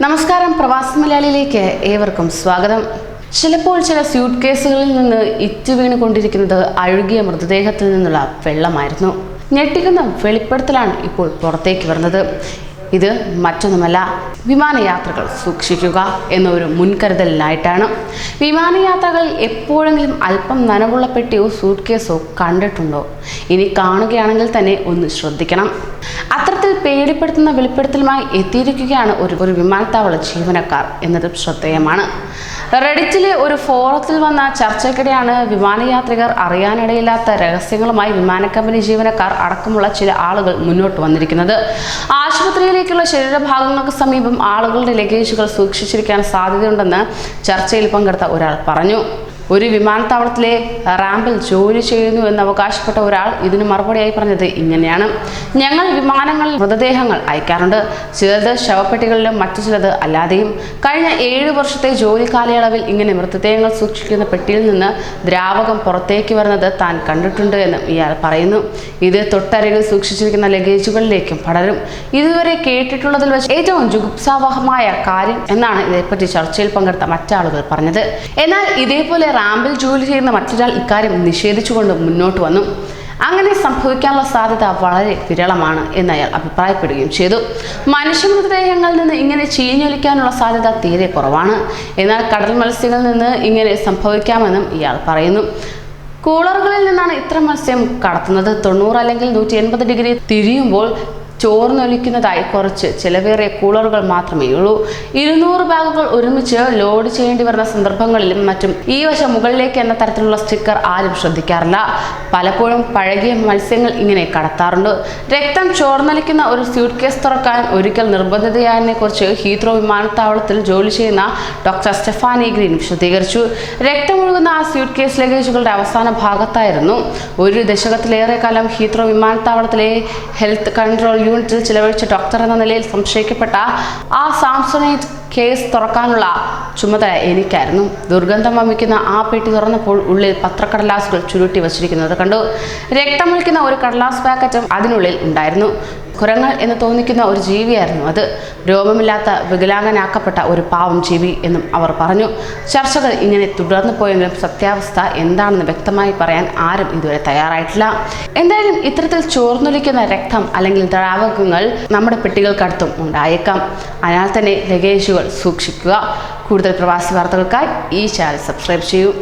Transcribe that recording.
നമസ്കാരം, പ്രവാസി മലയാളിയിലേക്ക് ഏവർക്കും സ്വാഗതം. ചിലപ്പോൾ ചില സ്യൂട്ട് കേസുകളിൽ നിന്ന് ഇറ്റ് വീണുകൊണ്ടിരിക്കുന്നത് അഴുകിയ മൃതദേഹത്തിൽ നിന്നുള്ള വെള്ളമായിരുന്നു. ഞെട്ടിക്കുന്ന വെളിപ്പെടുത്തലാണ് ഇപ്പോൾ പുറത്തേക്ക് വരുന്നത്. ഇത് മറ്റൊന്നുമല്ല, വിമാനയാത്രകൾ സൂക്ഷിക്കുക എന്ന ഒരു മുൻകരുതലിനായിട്ടാണ്. വിമാനയാത്രകളിൽ എപ്പോഴെങ്കിലും അല്പം നനവുള്ള പെട്ടിയോ സൂട്ട് കേസോ കണ്ടിട്ടുണ്ടോ? ഇനി കാണുകയാണെങ്കിൽ തന്നെ ഒന്ന് ശ്രദ്ധിക്കണം. അത്തരത്തിൽ പേടിപ്പെടുത്തുന്ന വെളിപ്പെടുത്തലുമായി എത്തിയിരിക്കുകയാണ് ഒരു വിമാനത്താവള ജീവനക്കാർ എന്നതും ശ്രദ്ധേയമാണ്. റെഡിറ്റിലെ ഒരു ഫോറത്തിൽ വന്ന ചർച്ചയ്ക്കിടെയാണ് വിമാനയാത്രികർ അറിയാനിടയില്ലാത്ത രഹസ്യങ്ങളുമായി വിമാന കമ്പനി ജീവനക്കാർ അടക്കമുള്ള ചില ആളുകൾ മുന്നോട്ട് വന്നിരിക്കുന്നത്. ആശുപത്രിയിലേക്കുള്ള ശരീരഭാഗങ്ങൾക്ക് സമീപം ആളുകളുടെ ലഗേജുകൾ സൂക്ഷിച്ചിരിക്കാൻ സാധ്യതയുണ്ടെന്ന് ചർച്ചയിൽ പങ്കെടുത്ത ഒരാൾ പറഞ്ഞു. ഒരു വിമാനത്താവളത്തിലെ റാമ്പിൽ ജോലി ചെയ്യുന്നു എന്ന് അവകാശപ്പെട്ട ഒരാൾ ഇതിന് മറുപടിയായി പറഞ്ഞത് ഇങ്ങനെയാണ്: ഞങ്ങൾ വിമാനങ്ങളിൽ മൃതദേഹങ്ങൾ അയക്കാറുണ്ട്, ചിലത് ശവപ്പെട്ടികളിലും മറ്റു ചിലത് അല്ലാതെയും. കഴിഞ്ഞ 7 വർഷത്തെ ജോലി കാലയളവിൽ ഇങ്ങനെ മൃതദേഹങ്ങൾ സൂക്ഷിക്കുന്ന പെട്ടിയിൽ നിന്ന് ദ്രാവകം പുറത്തേക്ക് വരുന്നത് താൻ കണ്ടിട്ടുണ്ട് എന്നും ഇയാൾ പറയുന്നു. ഇത് തൊട്ടരികിൽ സൂക്ഷിച്ചിരിക്കുന്ന ലഗേജുകളിലേക്കും പടരും. ഇതുവരെ കേട്ടിട്ടുള്ളതിൽ വെച്ച് ഏറ്റവും ജുഗുപ്സാവഹമായ കാര്യം എന്നാണ് ഇതേപ്പറ്റി ചർച്ചയിൽ പങ്കെടുത്ത മറ്റാളുകൾ പറഞ്ഞത്. എന്നാൽ ഇതേപോലെ റാമ്പിൽ ജോലി ചെയ്യുന്ന മറ്റൊരാൾ ഇക്കാര്യം നിഷേധിച്ചുകൊണ്ട് മുന്നോട്ട് വന്നു. അങ്ങനെ സംഭവിക്കാനുള്ള സാധ്യത വളരെ വിരളമാണ് എന്ന് അയാൾ അഭിപ്രായപ്പെടുകയും ചെയ്തു. മനുഷ്യ മൃതദേഹങ്ങളിൽ നിന്ന് ഇങ്ങനെ ചീഞ്ഞൊലിക്കാനുള്ള സാധ്യത തീരെ കുറവാണ്. എന്നാൽ കടൽ മത്സ്യങ്ങളിൽ നിന്ന് ഇങ്ങനെ സംഭവിക്കാമെന്നും ഇയാൾ പറയുന്നു. കൂളറുകളിൽ നിന്നാണ് ഇത്ര മത്സ്യം കടത്തുന്നത്. 90 അല്ലെങ്കിൽ 180 ഡിഗ്രി തിരിയുമ്പോൾ ചോർന്നൊലിക്കുന്നതായി കുറച്ച് ചിലവേറിയ കൂളറുകൾ മാത്രമേ ഉള്ളൂ. 200 ബാഗുകൾ ഒരുമിച്ച് ലോഡ് ചെയ്യേണ്ടി വരുന്ന സന്ദർഭങ്ങളിലും മറ്റും ഈ വശം മുകളിലേക്ക് എന്ന തരത്തിലുള്ള സ്റ്റിക്കർ ആരും ശ്രദ്ധിക്കാറില്ല. പലപ്പോഴും പഴകിയ മത്സ്യങ്ങൾ ഇങ്ങനെ കടത്താറുണ്ട്. രക്തം ചോർന്നൊലിക്കുന്ന ഒരു സ്യൂട്ട് കേസ് തുറക്കാൻ ഒരിക്കൽ നിർബന്ധിതയായതിനെ കുറിച്ച് ഹീത്രോ വിമാനത്താവളത്തിൽ ജോലി ചെയ്യുന്ന ഡോക്ടർ സ്റ്റെഫാനി ഗ്രീൻ വിശദീകരിച്ചു. രക്തമൊഴുകുന്ന ആ സ്യൂട്ട് കേസ് ലഗേജുകളുടെ അവസാന ഭാഗത്തായിരുന്നു. ഒരു ദശകത്തിലേറെ കാലം ഹീത്രോ വിമാനത്താവളത്തിലെ ഹെൽത്ത് കൺട്രോൾ യൂണിറ്റിൽ ചിലവഴിച്ച ഡോക്ടർ എന്ന നിലയിൽ സംശയിക്കപ്പെട്ട ആ സാംസണൈറ്റ് കേസ് തുറക്കാനുള്ള ചുമതല എനിക്കായിരുന്നു. ദുർഗന്ധം വമിക്കുന്ന ആ പെട്ടി തുറന്നപ്പോൾ ഉള്ളിൽ പത്രക്കടലാസുകൾ ചുരുട്ടി വച്ചിരിക്കുന്നത് കണ്ടു. രക്തമൊഴിക്കുന്ന ഒരു കടലാസ് പാക്കറ്റും അതിനുള്ളിൽ ഉണ്ടായിരുന്നു. കുരങ്ങൾ എന്ന് തോന്നിക്കുന്ന ഒരു ജീവിയായിരുന്നു അത്. രോമമില്ലാത്ത വികലാംഗനാക്കപ്പെട്ട ഒരു പാവം ജീവി എന്നും അവർ പറഞ്ഞു. ചർച്ചകൾ ഇങ്ങനെ തുടർന്നു പോയെങ്കിലും സത്യാവസ്ഥ എന്താണെന്ന് വ്യക്തമായി പറയാൻ ആരും ഇതുവരെ തയ്യാറായിട്ടില്ല. എന്തായാലും ഇത്തരത്തിൽ ചോർന്നൊലിക്കുന്ന രക്തം അല്ലെങ്കിൽ ദ്രാവകങ്ങൾ നമ്മുടെ പെട്ടികൾക്കടുത്തും ഉണ്ടായേക്കാം. അതിനാൽ തന്നെ ലഗേജുകൾ സൂക്ഷിക്കുക. കൂടുതൽ പ്രവാസി വാർത്തകൾക്കായി ഈ ചാനൽ സബ്സ്ക്രൈബ് ചെയ്യൂ.